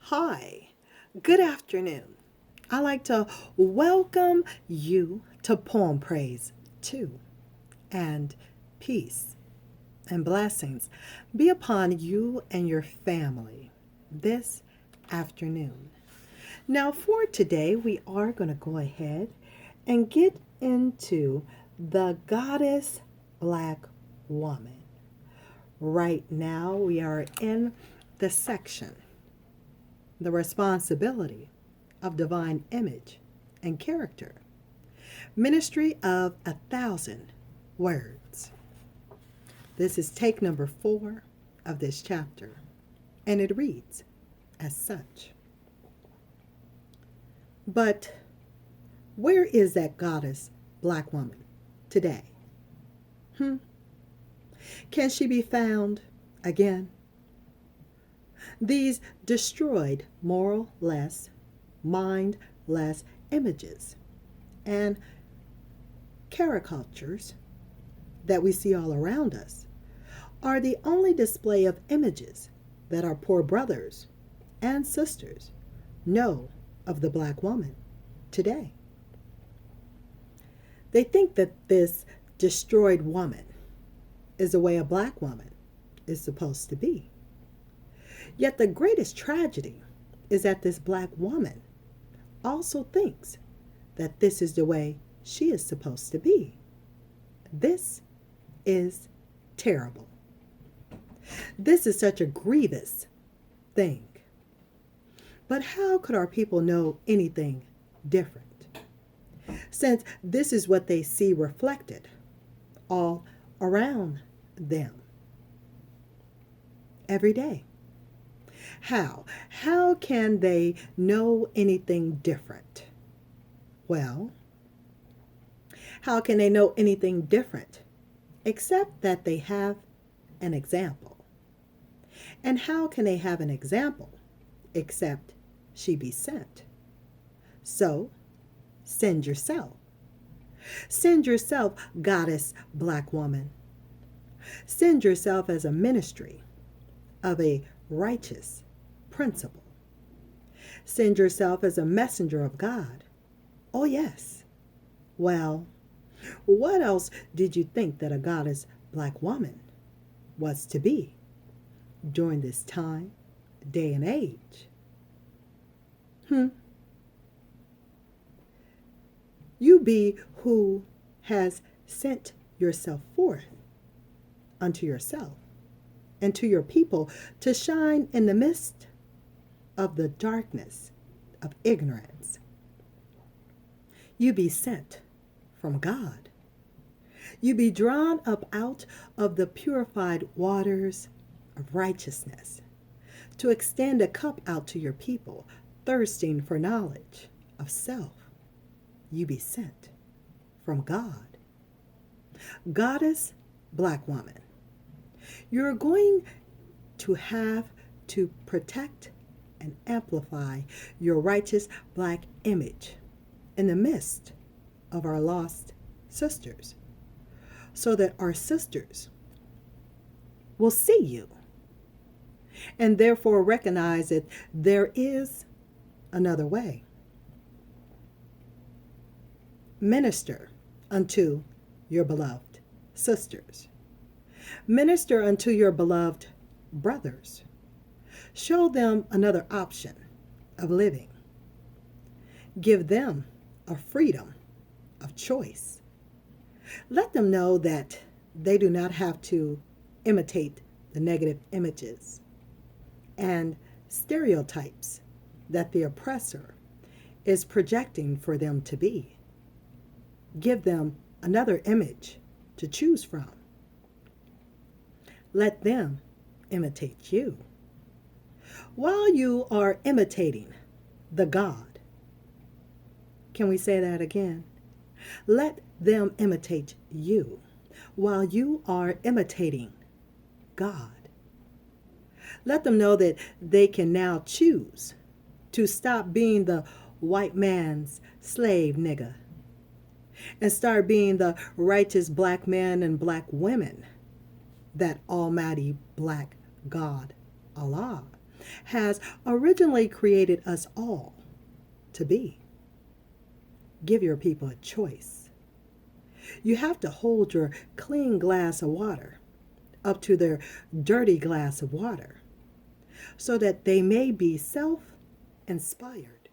Hi, good afternoon. I like to welcome you to Poem Praise 2 and peace and blessings be upon you and your family this afternoon. Now, for today, we are going to go ahead and get into the goddess Black Woman. Right now, we are in the section the responsibility of divine image and character. Ministry of 1,000 words. This is take number 4 of this chapter, and it reads as such. But where is that goddess Black Woman today? Can she be found again? These destroyed moral-less, mind-less images and caricatures that we see all around us are the only display of images that our poor brothers and sisters know of the Black woman today. They think that this destroyed woman is the way a Black woman is supposed to be. Yet the greatest tragedy is that this Black woman also thinks that this is the way she is supposed to be. This is terrible. This is such a grievous thing. But how could our people know anything different? Since this is what they see reflected all around them every day. How can they know anything different? Well, how can they know anything different except that they have an example? And how can they have an example except she be sent? So, send yourself. Send yourself, goddess Black woman. Send yourself as a ministry of a righteous principle. Send yourself as a messenger of God. Oh, yes. Well, what else did you think that a goddess Black woman was to be during this time, day, and age? You be who has sent yourself forth unto yourself and to your people to shine in the midst of the darkness of ignorance. You be sent from God. You be drawn up out of the purified waters of righteousness to extend a cup out to your people, thirsting for knowledge of self. You be sent from God. Goddess Black woman, you're going to have to protect and amplify your righteous Black image in the midst of our lost sisters, so that our sisters will see you and therefore recognize that there is another way. Minister unto your beloved sisters. Minister unto your beloved brothers. Show them another option of living. Give them a freedom of choice. Let them know that they do not have to imitate the negative images and stereotypes that the oppressor is projecting for them to be. Give them another image to choose from. Let them imitate you. While you are imitating the God, can we say that again? Let them imitate you while you are imitating God. Let them know that they can now choose to stop being the white man's slave nigger and start being the righteous Black men and Black women that Almighty Black God Allah has originally created us all to be. Give your people a choice. You have to hold your clean glass of water up to their dirty glass of water so that they may be self-inspired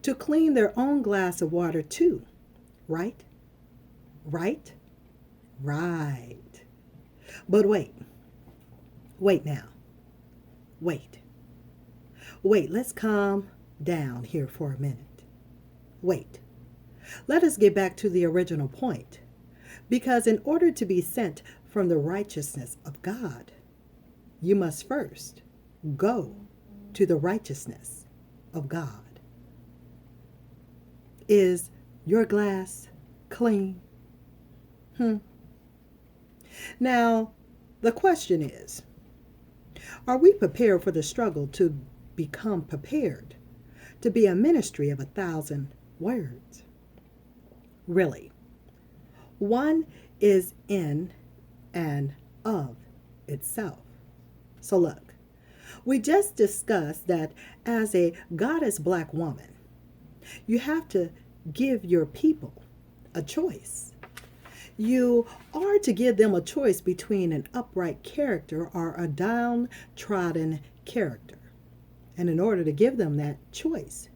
to clean their own glass of water too. Right? Right? Right. But wait now. Wait, let's calm down here for a minute. Wait, let us get back to the original point. Because in order to be sent from the righteousness of God, you must first go to the righteousness of God. Is your glass clean? Now, the question is, are we prepared for the struggle to become prepared to be a ministry of 1,000 words? Really, one is in and of itself. So look, we just discussed that as a goddess black woman, you have to give your people a choice. You are to give them a choice between an upright character or a downtrodden character. And in order to give them that choice,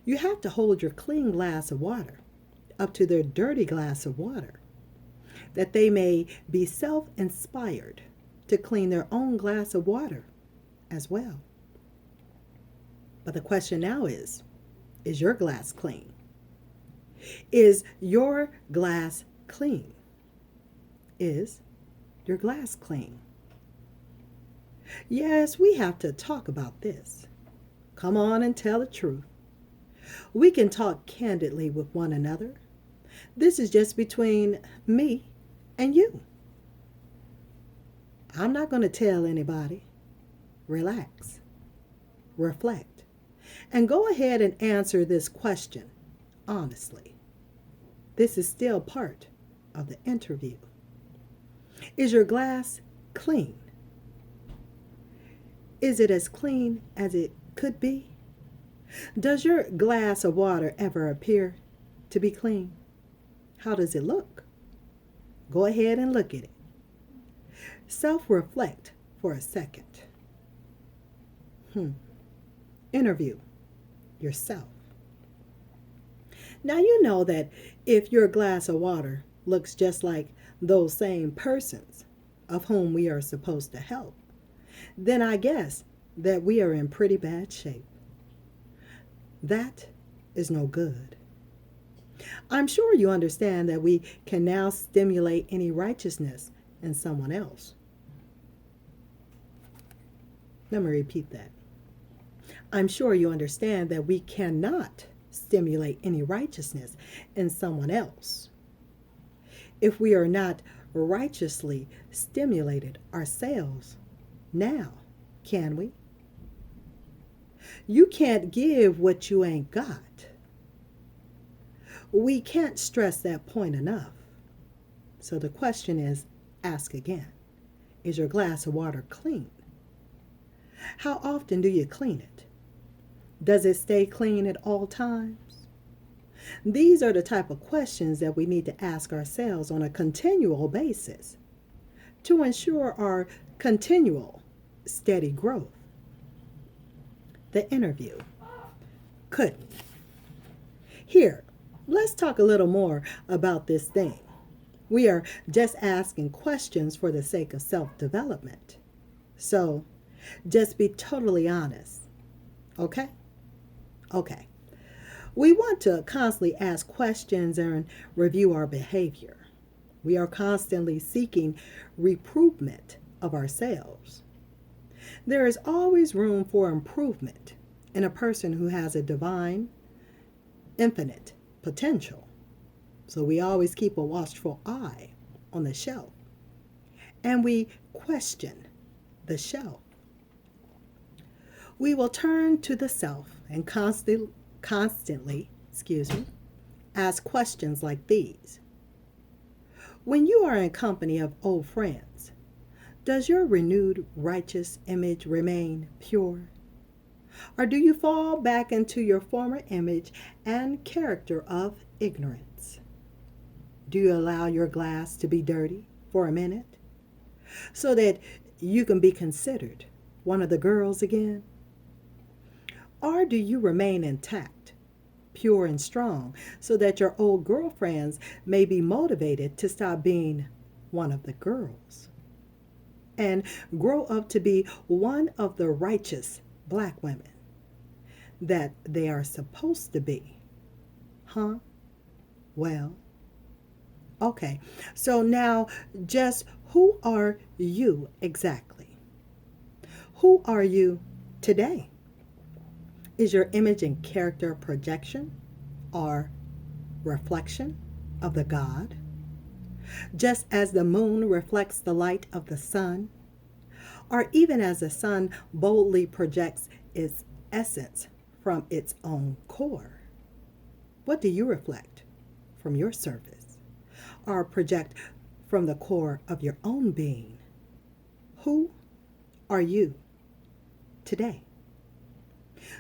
you have to hold your clean glass of water up to their dirty glass of water, that they may be self-inspired to clean their own glass of water as well. But the question now is your glass clean? Is your glass clean? Is your glass clean? Yes, we have to talk about this. Come on and tell the truth. We can talk candidly with one another. This is just between me and you. I'm not going to tell anybody. Relax, reflect, and go ahead and answer this question honestly. This is still part of the interview. Is your glass clean? Is it as clean as it could be? Does your glass of water ever appear to be clean? How does it look? Go ahead and look at it. Self-reflect for a second. Interview yourself. Now you know that if your glass of water looks just like those same persons of whom we are supposed to help, then I guess that we are in pretty bad shape. That is no good. I'm sure you understand that we can now stimulate any righteousness in someone else. Let me repeat that. I'm sure you understand that we cannot stimulate any righteousness in someone else if we are not righteously stimulated ourselves now, can we? You can't give what you ain't got. We can't stress that point enough. So the question is, ask again. Is your glass of water clean? How often do you clean it? Does it stay clean at all times? These are the type of questions that we need to ask ourselves on a continual basis to ensure our continual steady growth. The interview. Couldn't. Here, let's talk a little more about this thing. We are just asking questions for the sake of self-development. So, just be totally honest. Okay? Okay. We want to constantly ask questions and review our behavior. We are constantly seeking reprovement of ourselves. There is always room for improvement in a person who has a divine, infinite potential. So we always keep a watchful eye on the shelf. And we question the shelf. We will turn to the self and constantly, ask questions like these. When you are in company of old friends, Does your renewed righteous image remain pure? Or do you fall back into your former image and character of ignorance? Do you allow your glass to be dirty for a minute so that you can be considered one of the girls again? Or do you remain intact, pure and strong, so that your old girlfriends may be motivated to stop being one of the girls and grow up to be one of the righteous black women that they are supposed to be? Huh? Well, okay. So now, just who are you exactly? Who are you today? Is your image and character projection or reflection of the God? Just as the moon reflects the light of the sun, or even as the sun boldly projects its essence from its own core? What do you reflect from your surface, or project from the core of your own being? Who are you today?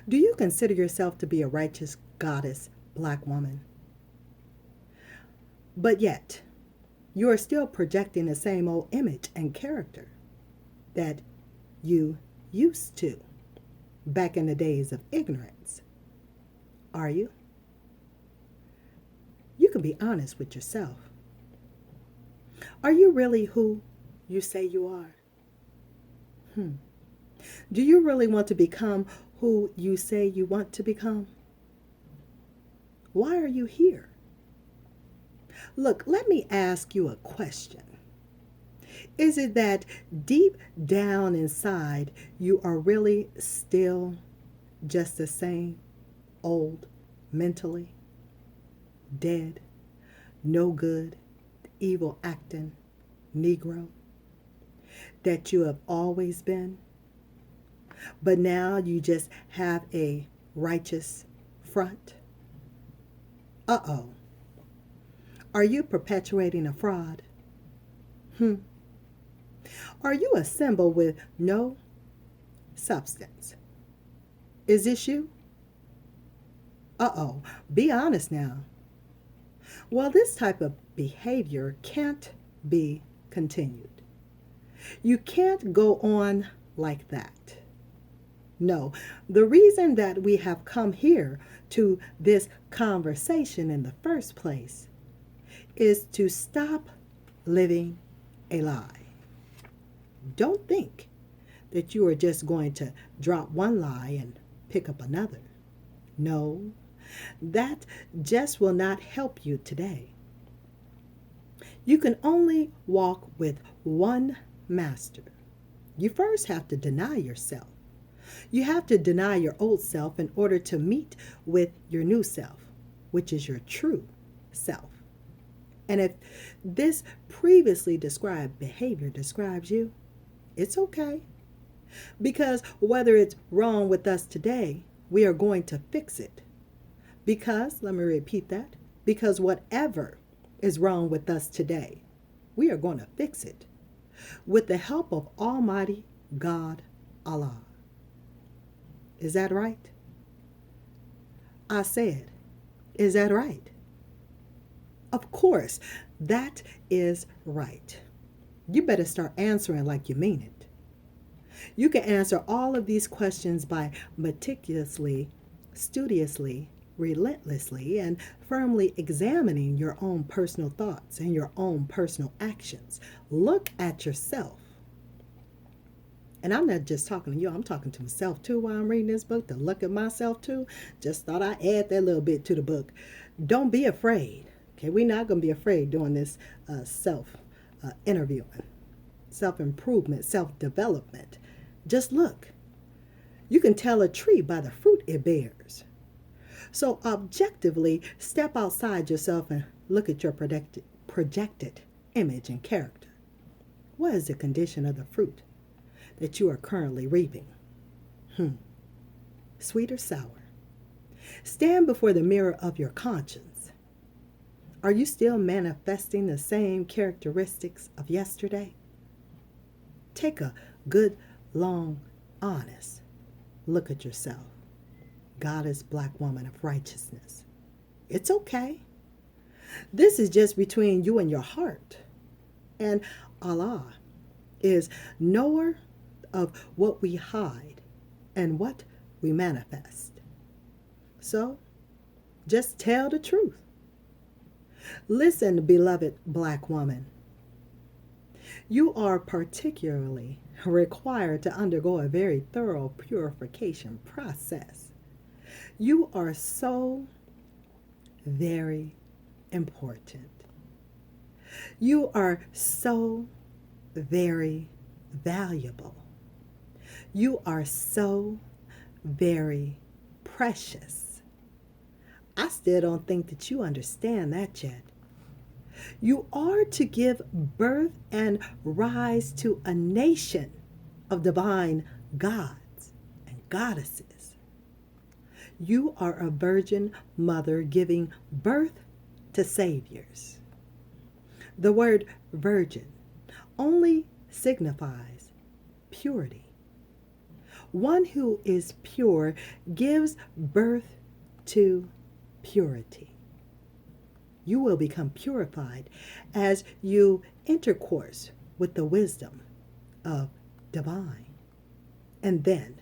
Do you consider yourself to be a righteous goddess, black woman? But yet, you are still projecting the same old image and character that you used to back in the days of ignorance. Are you? You can be honest with yourself. Are you really who you say you are? Do you really want to become who you say you want to become? Why are you here? Look, let me ask you a question. Is it that deep down inside you are really still just the same old, mentally dead, no good, evil acting Negro that you have always been? But now you just have a righteous front? Uh-oh. Are you perpetuating a fraud? Are you a symbol with no substance? Is this you? Uh-oh. Be honest now. Well, this type of behavior can't be continued. You can't go on like that. No, the reason that we have come here to this conversation in the first place is to stop living a lie. Don't think that you are just going to drop one lie and pick up another. No, that just will not help you today. You can only walk with one master. You first have to deny yourself. You have to deny your old self in order to meet with your new self, which is your true self. And if this previously described behavior describes you, it's okay. Because whether it's wrong with us today, we are going to fix it. Because, let me repeat that, because whatever is wrong with us today, we are going to fix it with the help of Almighty God, Allah. Is that right? I said, is that right? Of course, that is right. You better start answering like you mean it. You can answer all of these questions by meticulously, studiously, relentlessly, and firmly examining your own personal thoughts and your own personal actions. Look at yourself. And I'm not just talking to you, I'm talking to myself too while I'm reading this book, to look at myself too. Just thought I'd add that little bit to the book. Don't be afraid. Okay, we're not going to be afraid doing this self-interviewing, self-improvement, self-development. Just look. You can tell a tree by the fruit it bears. So objectively, step outside yourself and look at your projected image and character. What is the condition of the fruit that you are currently reaping? Sweet or sour? Stand before the mirror of your conscience. Are you still manifesting the same characteristics of yesterday? Take a good, long, honest look at yourself. Goddess, black woman of righteousness. It's okay. This is just between you and your heart. And Allah is knower of what we hide and what we manifest. So, just tell the truth. Listen, beloved black woman. You are particularly required to undergo a very thorough purification process. You are so very important. You are so very valuable. You are so very precious. I still don't think that you understand that yet. You are to give birth and rise to a nation of divine gods and goddesses. You are a virgin mother giving birth to saviors. The word virgin only signifies purity. One who is pure gives birth to purity. You will become purified as you intercourse with the wisdom of divine. And then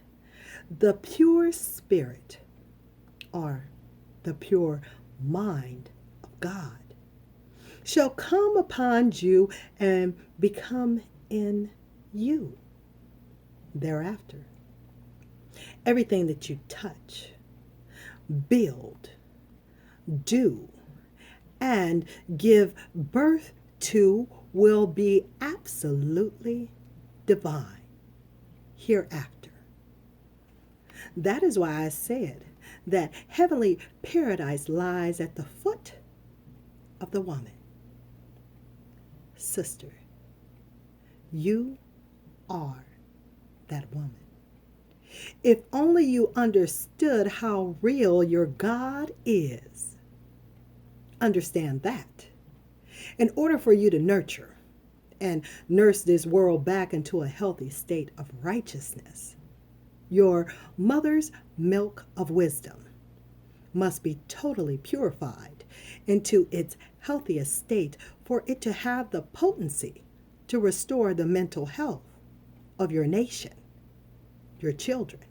the pure spirit, or the pure mind of God, shall come upon you and become in you. Thereafter, everything that you touch, build, do, and give birth to will be absolutely divine hereafter. That is why I said that heavenly paradise lies at the foot of the woman. Sister, you are that woman. If only you understood how real your God is. Understand that. In order for you to nurture and nurse this world back into a healthy state of righteousness, your mother's milk of wisdom must be totally purified into its healthiest state for it to have the potency to restore the mental health of your nation, your children.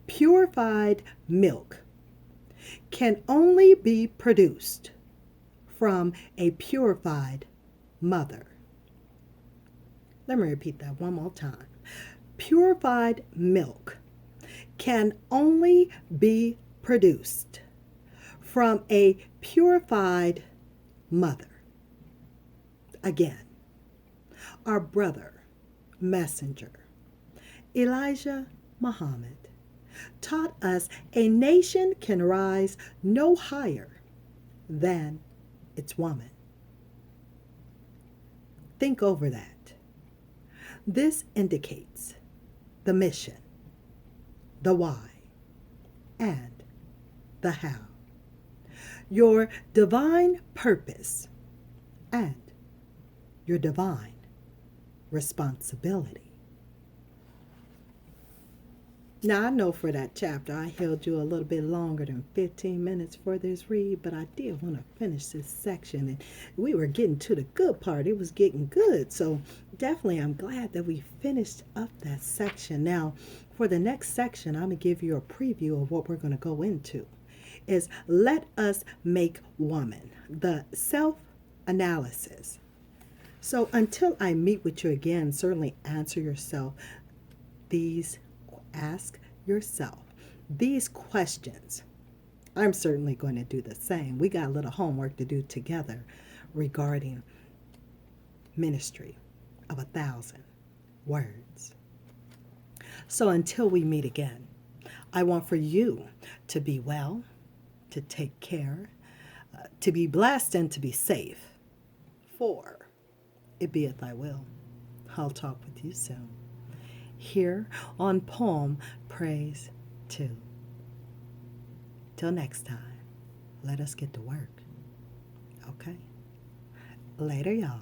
Purified milk can only be produced from a purified mother. Let me repeat that one more time. Purified milk can only be produced from a purified mother. Again, our brother, messenger, Elijah Muhammad, taught us a nation can rise no higher than its woman. Think over that. This indicates the mission, the why, and the how. Your divine purpose and your divine responsibility. Now, I know for that chapter I held you a little bit longer than 15 minutes for this read, but I did want to finish this section, and we were getting to the good part. It was getting good, so definitely I'm glad that we finished up that section. Now, for the next section, I'm going to give you a preview of what we're going to go into. Is let us make woman, the self-analysis. So until I meet with you again, certainly ask yourself these questions. I'm certainly going to do the same. We got a little homework to do together regarding ministry of 1,000 words. So until we meet again, I want for you to be well, to take care, to be blessed, and to be safe. For it beeth thy will. I'll talk with you soon. Here on Poem Praise 2. Till next time, let us get to work. Okay? Later, y'all.